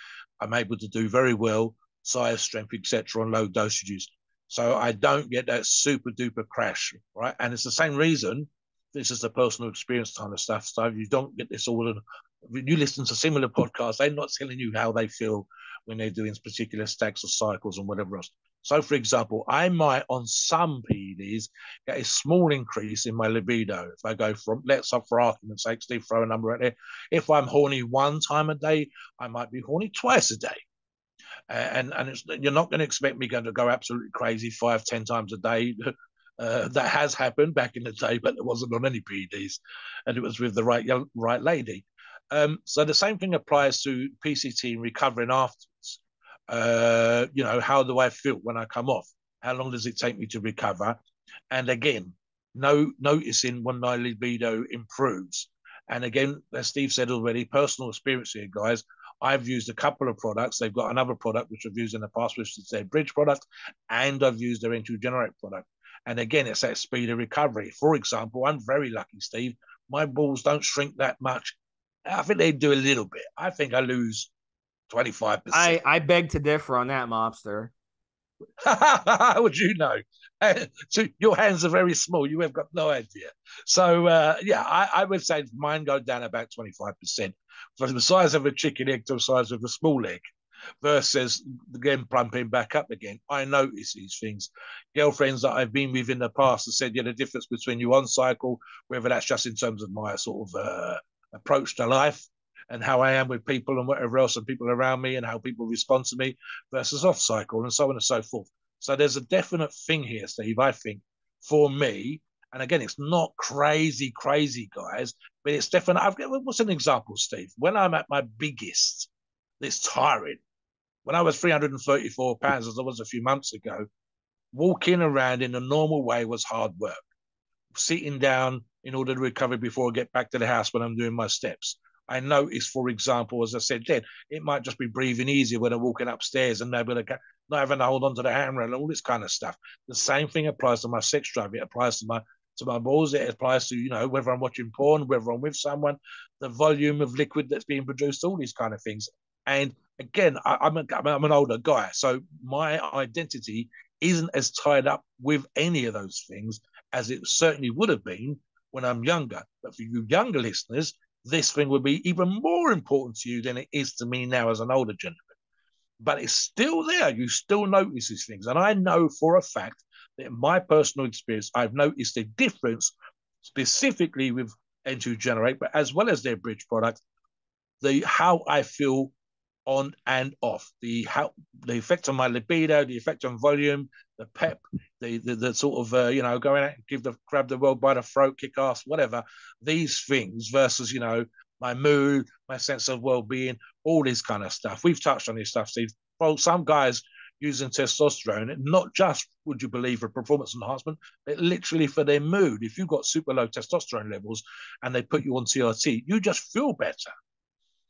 I'm able to do very well, size, strength, etc., on low dosages. So I don't get that super duper crash, right? And it's the same reason. This is the personal experience kind of stuff. So you don't get this all. When you listen to similar podcasts, they're not telling you how they feel when they're doing particular stacks or cycles and whatever else. So, for example, I might on some PEDs get a small increase in my libido. If I go from, let's say for argument's sake, Steve, throw a number out there. If I'm horny one time a day, I might be horny twice a day. And you're not going to expect me to go absolutely crazy 5-10 times a day. That has happened back in the day, but it wasn't on any PEDs, and it was with the right lady. So the same thing applies to PCT and recovering afterwards. You know, how do I feel when I come off? How long does it take me to recover? And again, noticing when my libido improves. And again, as Steve said already, personal experience here, guys. I've used a couple of products. They've got another product which I've used in the past, which is their bridge product, and I've used their N2Generate product. And again, it's that speed of recovery. For example, I'm very lucky, Steve. My balls don't shrink that much. I think they do a little bit. I think I lose 25%. I beg to differ on that, Mobster. How would you know? So your hands are very small. You have got no idea. So yeah, I would say mine go down about 25%. From the size of a chicken egg to the size of a small egg, versus again plumping back up again. I notice these things. Girlfriends that I've been with in the past have said, yeah, the difference between you on cycle, whether that's just in terms of my sort of approach to life and how I am with people and whatever else and people around me and how people respond to me versus off cycle and so on and so forth. So there's a definite thing here, Steve, I think, for me. And again, it's not crazy, guys, but it's definitely. What's an example, Steve? When I'm at my biggest, it's tiring. When I was 334 pounds, as I was a few months ago, walking around in a normal way was hard work. Sitting down in order to recover before I get back to the house when I'm doing my steps. I notice, for example, as I said then, it might just be breathing easier when I'm walking upstairs and not having to hold on to the hammer and all this kind of stuff. The same thing applies to my sex drive. It applies to my balls. It applies to, you know, whether I'm watching porn, whether I'm with someone, the volume of liquid that's being produced, all these kind of things. And again, I'm an older guy, so my identity isn't as tied up with any of those things as it certainly would have been when I'm younger. But for you younger listeners, this thing would be even more important to you than it is to me now as an older gentleman. But it's still there. You still notice these things. And I know for a fact that in my personal experience, I've noticed a difference specifically with N2Generate, but as well as their bridge product, how I feel on and off, the effect on my libido, the effect on volume, the pep, the sort of going out and grab the world by the throat, kick ass, whatever. These things versus my mood, my sense of well-being, all this kind of stuff. We've touched on this stuff, Steve. Well, some guys using testosterone, not just, would you believe, for performance enhancement, but literally for their mood. If you've got super low testosterone levels and they put you on TRT, you just feel better.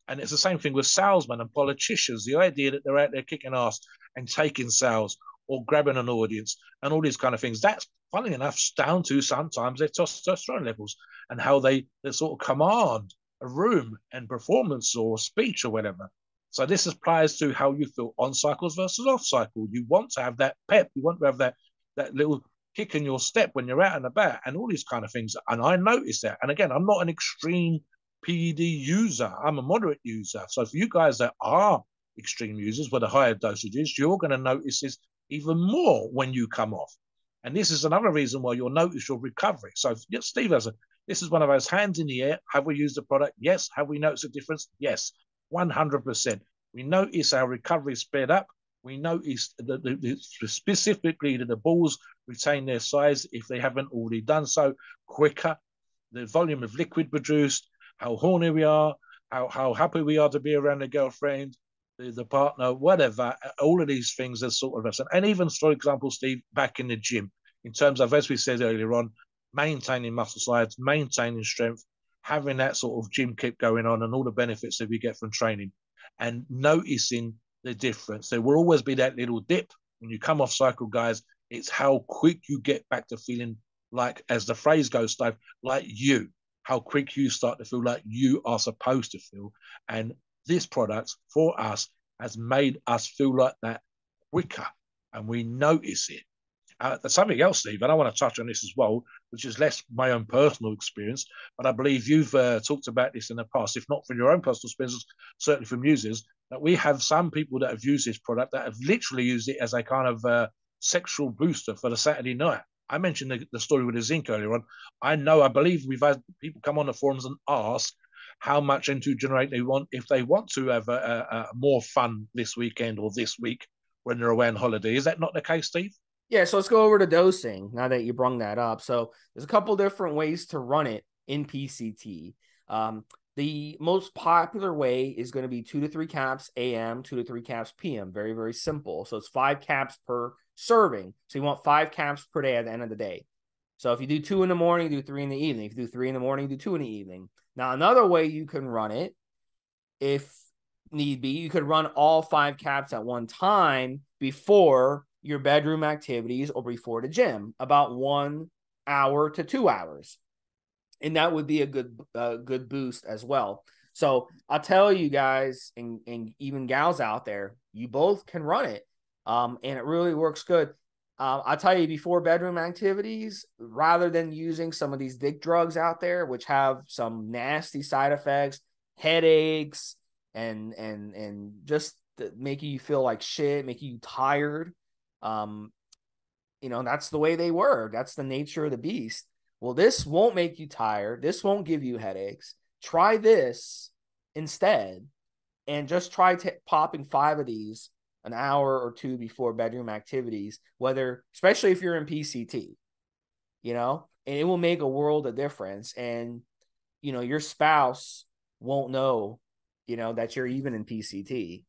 And it's the same thing with salesmen and politicians. The idea that they're out there kicking ass and taking sales or grabbing an audience and all these kind of things, that's, funny enough, down to sometimes their testosterone levels and how they sort of command a room and performance or speech or whatever. So this applies to how you feel on cycles versus off cycle. You want to have that pep. You want to have that little kick in your step when you're out and about and all these kind of things. And I noticed that. And again, I'm not an extreme PED user. I'm a moderate user. So for you guys that are extreme users with the higher dosages, you're going to notice this even more when you come off. And this is another reason why you'll notice your recovery. So Steve this is one of those hands in the air. Have we used the product? Yes. Have we noticed a difference? Yes. 100%. We notice our recovery sped up. We notice specifically that the balls retain their size if they haven't already done so quicker. The volume of liquid produced, how horny we are, how happy we are to be around the girlfriend, the partner, whatever. All of these things are sort of us. And even, for example, Steve, back in the gym, in terms of, as we said earlier on, maintaining muscle size, maintaining strength, having that sort of gym kick going on and all the benefits that we get from training and noticing the difference. There will always be that little dip when you come off cycle, guys. It's how quick you get back to feeling like, as the phrase goes, Steve, like you, how quick you start to feel like you are supposed to feel. And this product for us has made us feel like that quicker, and we notice it. There's something else, Steve, and I want to touch on this as well, which is less my own personal experience, but I believe you've talked about this in the past, if not from your own personal experience, certainly from users, that we have some people that have used this product that have literally used it as a kind of sexual booster for the Saturday night. I mentioned the story with the zinc earlier on. I believe we've had people come on the forums and ask how much N2Generate they want, if they want to have a more fun this weekend or this week when they're away on holiday. Is that not the case, Steve? Yeah, so let's go over to dosing now that you brung that up. So there's a couple different ways to run it in PCT. The most popular way is going to be 2 to 3 caps AM, 2 to 3 caps PM. Very, very simple. So it's 5 caps per serving. So you want 5 caps per day at the end of the day. So if you do 2 in the morning, do 3 in the evening. If you do 3 in the morning, do 2 in the evening. Now, another way you can run it, if need be, you could run all 5 caps at one time before your bedroom activities or before the gym, about 1 hour to 2 hours. And that would be a good boost as well. So I'll tell you guys, and even gals out there, you both can run it. And it really works good. I'll tell you, before bedroom activities, rather than using some of these big drugs out there, which have some nasty side effects, headaches, and just making you feel like shit, making you tired. That's the way they work. That's the nature of the beast. Well, this won't make you tired. This won't give you headaches. Try this instead, and just try popping 5 of these an hour or 2 before bedroom activities, especially if you're in PCT, and it will make a world of difference. And, your spouse won't know, that you're even in PCT.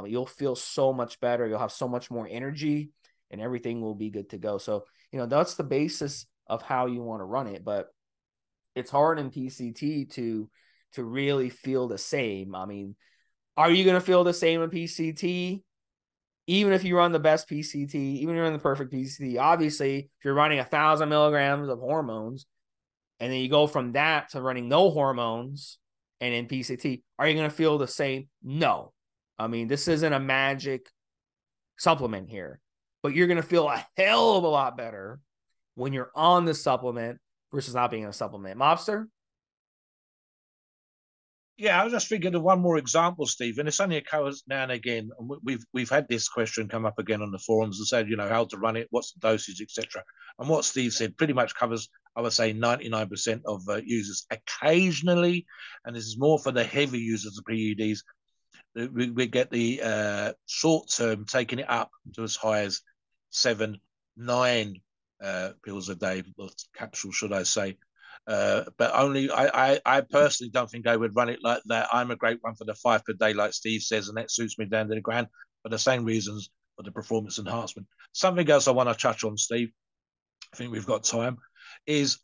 You'll feel so much better. You'll have so much more energy and everything will be good to go. So, that's the basis of how you want to run it, but it's hard in PCT to really feel the same. I mean, are you going to feel the same in PCT? Even if you run the best PCT, even if you're in the perfect PCT, obviously, if you're running 1,000 milligrams of hormones, and then you go from that to running no hormones and in PCT, are you going to feel the same? No. I mean, this isn't a magic supplement here, but you're going to feel a hell of a lot better when you're on the supplement versus not being a supplement. Mobster? Yeah, I was just thinking of one more example, Steve, and it's only occurs now and again. And we've had this question come up again on the forums and said, how to run it, what's the dosage, etc. And what Steve said pretty much covers, I would say, 99% of users. Occasionally, and this is more for the heavy users of PEDs, we get the short term taking it up to as high as 7, 9 pills a day, or capsules, should I say. But only I personally don't think I would run it like that. I'm a great one for the 5 per day, like Steve says, and that suits me down to the ground for the same reasons for the performance enhancement. Something else I want to touch on, Steve, I think we've got time, is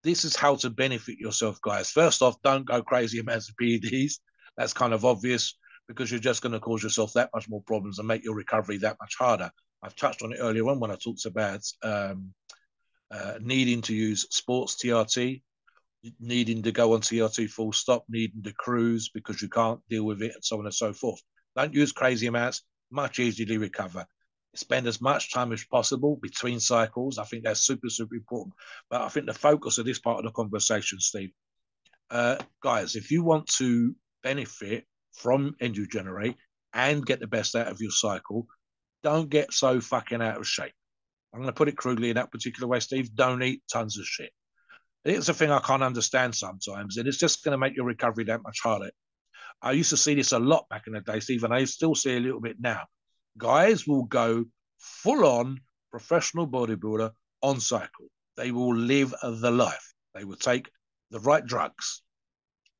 this is how to benefit yourself, guys. First off, don't go crazy amounts of PEDs. That's kind of obvious because you're just going to cause yourself that much more problems and make your recovery that much harder. I've touched on it earlier on when I talked about needing to use sports TRT, needing to go on TRT full stop, needing to cruise because you can't deal with it, and so on and so forth. Don't use crazy amounts, much easily recover. Spend as much time as possible between cycles. I think that's super, super important. But I think the focus of this part of the conversation, Steve, guys, if you want to benefit from N2Generate and get the best out of your cycle, don't get so fucking out of shape. I'm going to put it crudely in that particular way, Steve. Don't eat tons of shit. It's a thing I can't understand sometimes, and it's just going to make your recovery that much harder. I used to see this a lot back in the day, Steve, and I still see a little bit now. Guys will go full on professional bodybuilder on cycle. They will live the life. They will take the right drugs.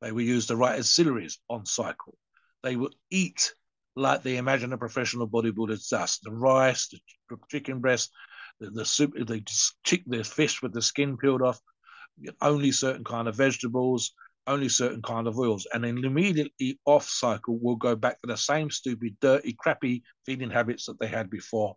They will use the right auxiliaries on cycle. They will eat like they imagine a professional bodybuilder does. The rice, the chicken breast, the soup, the fish with the skin peeled off, only certain kind of vegetables, only certain kind of oils, and then immediately off cycle will go back to the same stupid, dirty, crappy feeding habits that they had before.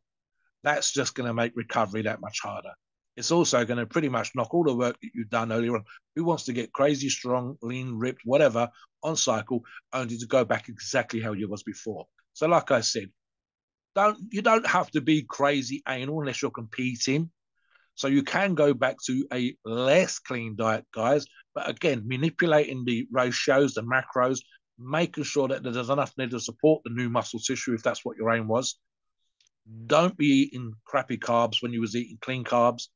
That's just going to make recovery that much harder. It's also going to pretty much knock all the work that you've done earlier on. Who wants to get crazy, strong, lean, ripped, whatever, on cycle, only to go back exactly how you was before? So like I said, you don't have to be crazy anal unless you're competing. So you can go back to a less clean diet, guys. But again, manipulating the ratios, the macros, making sure that there's enough there to support the new muscle tissue, if that's what your aim was. Don't be eating crappy carbs when you was eating clean carbs.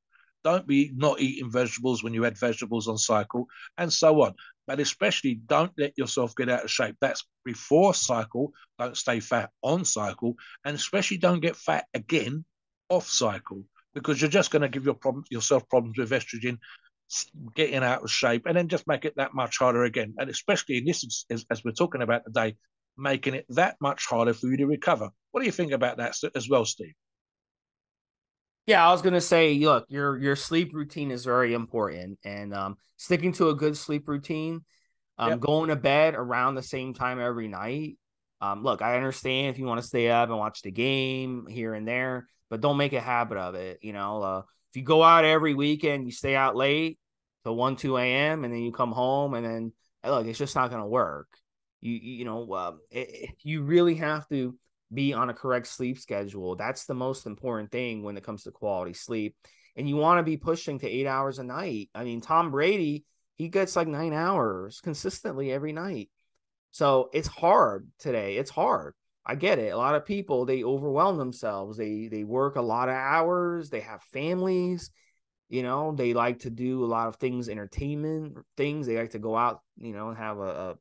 Don't be not eating vegetables when you had vegetables on cycle, and so on. But especially don't let yourself get out of shape. That's before cycle. Don't stay fat on cycle, and especially don't get fat again off cycle, because you're just going to give yourself problems with estrogen, getting out of shape, and then just make it that much harder again. And especially in this, as we're talking about today, making it that much harder for you to recover. What do you think about that as well, Steve? Yeah, I was gonna say, look, your sleep routine is very important, and sticking to a good sleep routine, Yep. going to bed around the same time every night. Look, I understand if you want to stay up and watch the game here and there, but don't make a habit of it. If you go out every weekend, you stay out late till 1, 2 a.m., and then you come home, and then look, it's just not gonna work. You really have to be on a correct sleep schedule. That's the most important thing when it comes to quality sleep. And you want to be pushing to 8 hours a night. I mean, Tom Brady, he gets like 9 hours consistently every night. So it's hard today. It's hard. I get it. A lot of people, they overwhelm themselves. They work a lot of hours. They have families. They like to do a lot of things, entertainment things. They like to go out, and have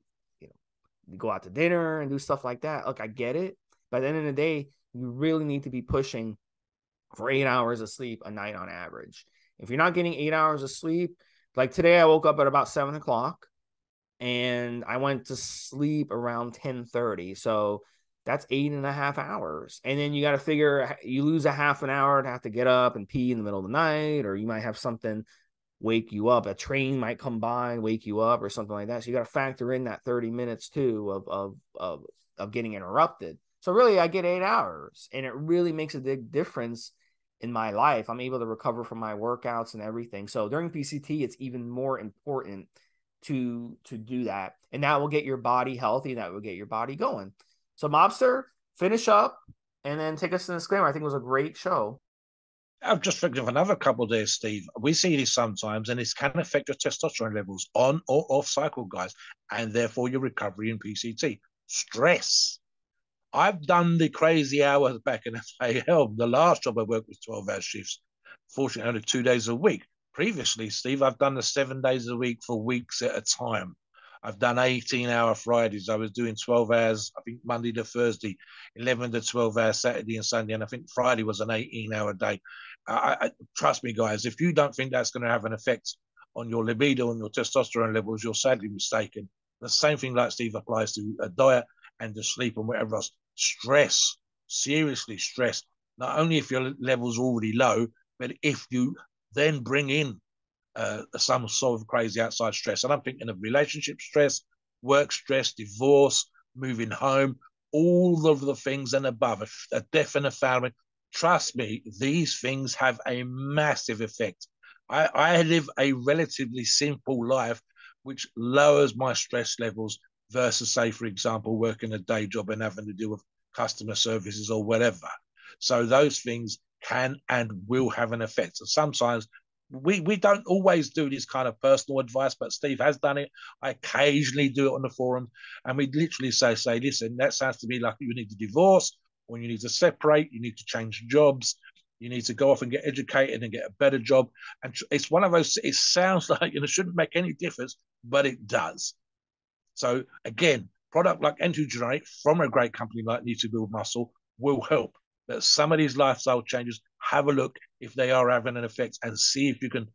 go out to dinner and do stuff like that. Look, I get it. By the end of the day, you really need to be pushing for 8 hours of sleep a night on average. If you're not getting 8 hours of sleep, like today, I woke up at about 7 o'clock and I went to sleep around 10:30. So that's 8.5 hours. And then you got to figure you lose a half an hour to have to get up and pee in the middle of the night, or you might have something wake you up. A train might come by and wake you up or something like that. So you got to factor in that 30 minutes too of getting interrupted. So really, I get 8 hours, and it really makes a big difference in my life. I'm able to recover from my workouts and everything. So during PCT, it's even more important to do that, and that will get your body healthy. That will get your body going. So Mobster, finish up and then take us to the disclaimer. I think it was a great show. I'm just thinking of another couple there, Steve. We see this sometimes, and this can affect your testosterone levels on or off cycle, guys, and therefore your recovery in PCT. Stress. I've done the crazy hours back in the day. Hell, the last job I worked was 12-hour shifts. Fortunately, only 2 days a week. Previously, Steve, I've done the 7 days a week for weeks at a time. I've done 18-hour Fridays. I was doing 12 hours, I think Monday to Thursday, 11 to 12 hours Saturday and Sunday. And I think Friday was an 18-hour day. Trust me, guys, if you don't think that's going to have an effect on your libido and your testosterone levels, you're sadly mistaken. The same thing, like Steve, applies to a diet and to sleep and whatever else. Stress, seriously stress, not only if your level's already low, but if you then bring in some sort of crazy outside stress. And I'm thinking of relationship stress, work stress, divorce, moving home, all of the things and above, a death in a family. Trust me, these things have a massive effect. I live a relatively simple life, which lowers my stress levels versus, say, for example, working a day job and having to deal with customer services or whatever. So those things can and will have an effect. And sometimes we don't always do this kind of personal advice, but Steve has done it. I occasionally do it on the forum, and we literally say, listen, that sounds to me like you need to divorce, or you need to separate, you need to change jobs, you need to go off and get educated and get a better job. And it's one of those, it sounds like it shouldn't make any difference, but it does. So again, product like N2Generate from a great company like NeedToBuildMuscle will help. That some of these lifestyle changes, have a look if they are having an effect and see if you can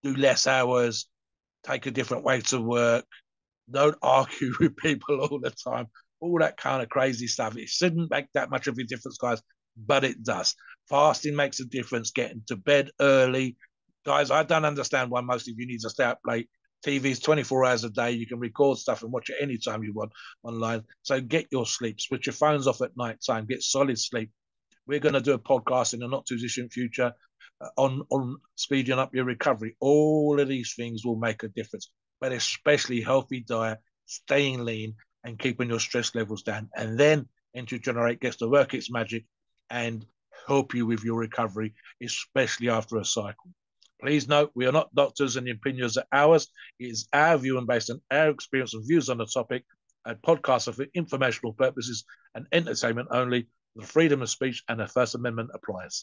do less hours, take a different way to work, don't argue with people all the time, all that kind of crazy stuff. It shouldn't make that much of a difference, guys, but it does. Fasting makes a difference, getting to bed early. Guys, I don't understand why most of you need to stay up late. TV's 24 hours a day. You can record stuff and watch it anytime you want online. So get your sleep. Switch your phones off at night time. Get solid sleep. We're going to do a podcast in the not too distant future on speeding up your recovery. All of these things will make a difference, but especially healthy diet, staying lean, and keeping your stress levels down. And then N2Generate gets to work its magic and help you with your recovery, especially after a cycle. Please note, we are not doctors and the opinions are ours. It is our view and based on our experience and views on the topic. A podcast are for informational purposes and entertainment only. The freedom of speech and the First Amendment applies.